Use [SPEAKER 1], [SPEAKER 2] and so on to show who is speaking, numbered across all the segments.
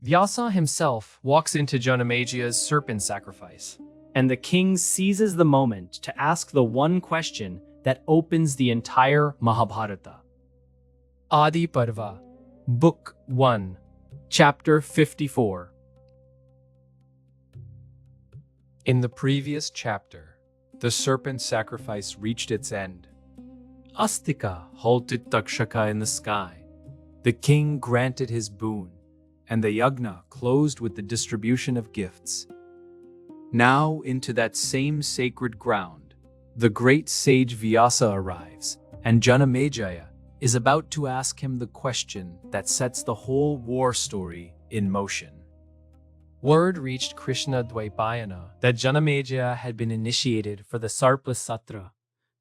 [SPEAKER 1] Vyasa himself walks into Janamajaya's serpent sacrifice, and the king seizes the moment to ask the one question that opens the entire Mahabharata. Ādi Parva, Book 1, Chapter 54. In the previous chapter, the serpent sacrifice reached its end. Astika halted Takshaka in the sky. The king granted his boon, and the yagna closed with the distribution of gifts. Now into that same sacred ground, the great sage Vyasa arrives, and Janamejaya is about to ask him the question that sets the whole war story in motion. Word reached Krishna Dvaipayana that Janamejaya had been initiated for the Sarpasatra,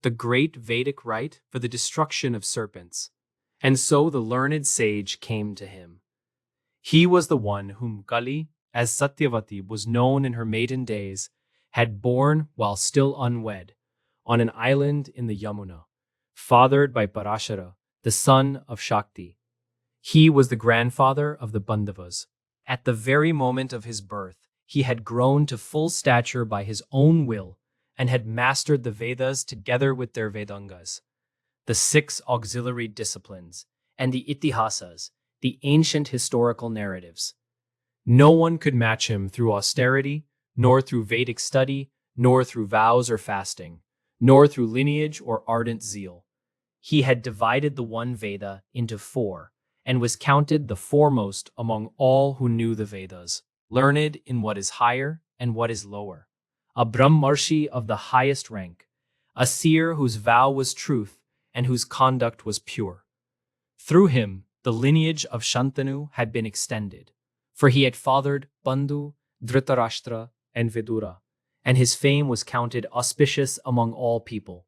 [SPEAKER 1] the great Vedic rite for the destruction of serpents, and so the learned sage came to him. He was the one whom Kali, as Satyavati was known in her maiden days, had borne while still unwed, on an island in the Yamuna, fathered by Parashara, the son of Shakti. He was the grandfather of the Pandavas. At the very moment of his birth, he had grown to full stature by his own will and had mastered the Vedas together with their Vedangas, the 6 auxiliary disciplines, and the Itihasas, the ancient historical narratives. No one could match him through austerity, nor through Vedic study, nor through vows or fasting, nor through lineage or ardent zeal. He had divided the one Veda into 4, and was counted the foremost among all who knew the Vedas, learned in what is higher and what is lower, a Brahmarshi of the highest rank, a seer whose vow was truth and whose conduct was pure. Through him, the lineage of Shantanu had been extended, for he had fathered Pandhu, Dhritarashtra, and Vidura, and his fame was counted auspicious among all people.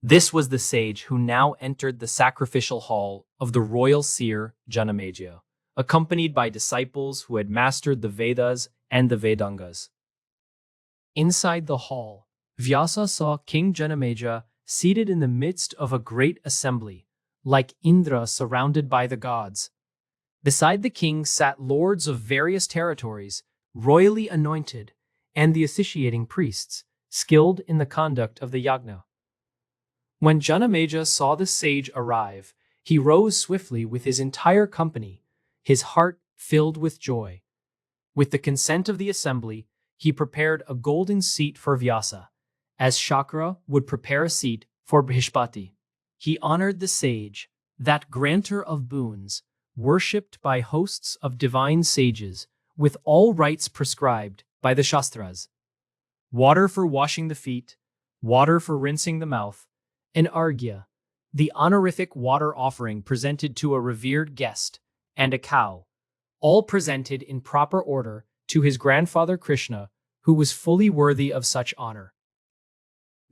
[SPEAKER 1] This was the sage who now entered the sacrificial hall of the royal seer Janamejaya, accompanied by disciples who had mastered the Vedas and the Vedangas. Inside the hall, Vyasa saw King Janamejaya seated in the midst of a great assembly, like Indra surrounded by the gods. Beside the king sat lords of various territories, royally anointed, and the officiating priests, skilled in the conduct of the yagna. When Janamejaya saw the sage arrive, he rose swiftly with his entire company, his heart filled with joy. With the consent of the assembly, he prepared a golden seat for Vyasa, as Shakra would prepare a seat for Brihaspati. He honored the sage, that granter of boons, worshipped by hosts of divine sages, with all rites prescribed by the Shastras. Water for washing the feet, water for rinsing the mouth, and arghya, the honorific water offering presented to a revered guest, and a cow, all presented in proper order to his grandfather Krishna, who was fully worthy of such honor.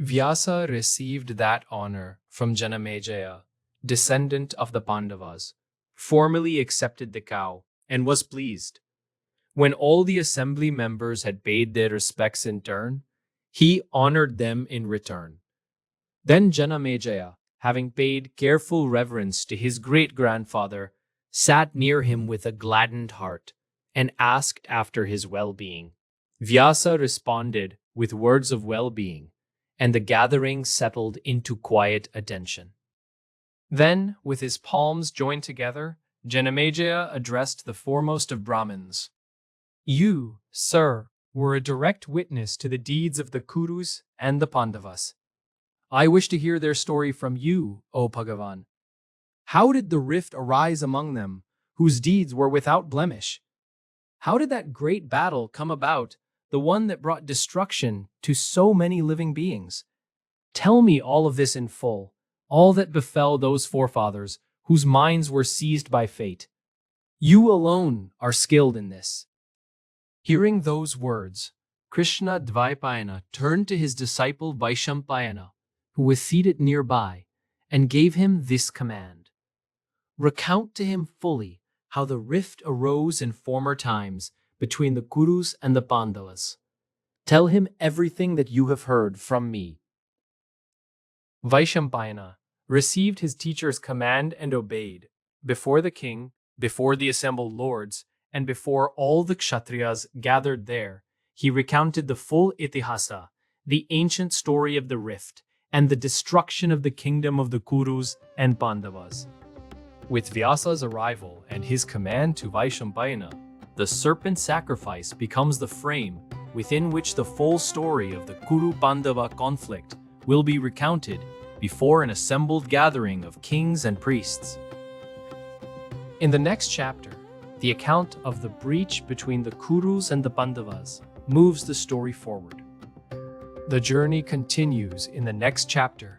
[SPEAKER 1] Vyasa received that honor from Janamejaya, descendant of the Pandavas, formally accepted the cow, and was pleased. When all the assembly members had paid their respects in turn, he honored them in return. Then Janamejaya, having paid careful reverence to his great-grandfather, sat near him with a gladdened heart and asked after his well-being. Vyasa responded with words of well-being, and the gathering settled into quiet attention. Then, with his palms joined together, Janamejaya addressed the foremost of Brahmins. You, sir, were a direct witness to the deeds of the Kurus and the Pandavas. I wish to hear their story from you, O Bhagavan. How did the rift arise among them, whose deeds were without blemish? How did that great battle come about, the one that brought destruction to so many living beings? Tell me all of this in full, all that befell those forefathers whose minds were seized by fate. You alone are skilled in this. Hearing those words, Krishna Dvaipayana turned to his disciple Vaishampayana, who was seated nearby, and gave him this command. Recount to him fully how the rift arose in former times between the Kurus and the Pandavas. Tell him everything that you have heard from me. Vaishampayana received his teacher's command and obeyed, before the king, before the assembled lords, and before all the Kshatriyas gathered there, he recounted the full Itihasa, the ancient story of the rift, and the destruction of the kingdom of the Kurus and Pandavas. With Vyasa's arrival and his command to Vaishampayana, the serpent sacrifice becomes the frame within which the full story of the Kuru-Pandava conflict will be recounted before an assembled gathering of kings and priests. In the next chapter, the account of the breach between the Kurus and the Pandavas moves the story forward. The journey continues in the next chapter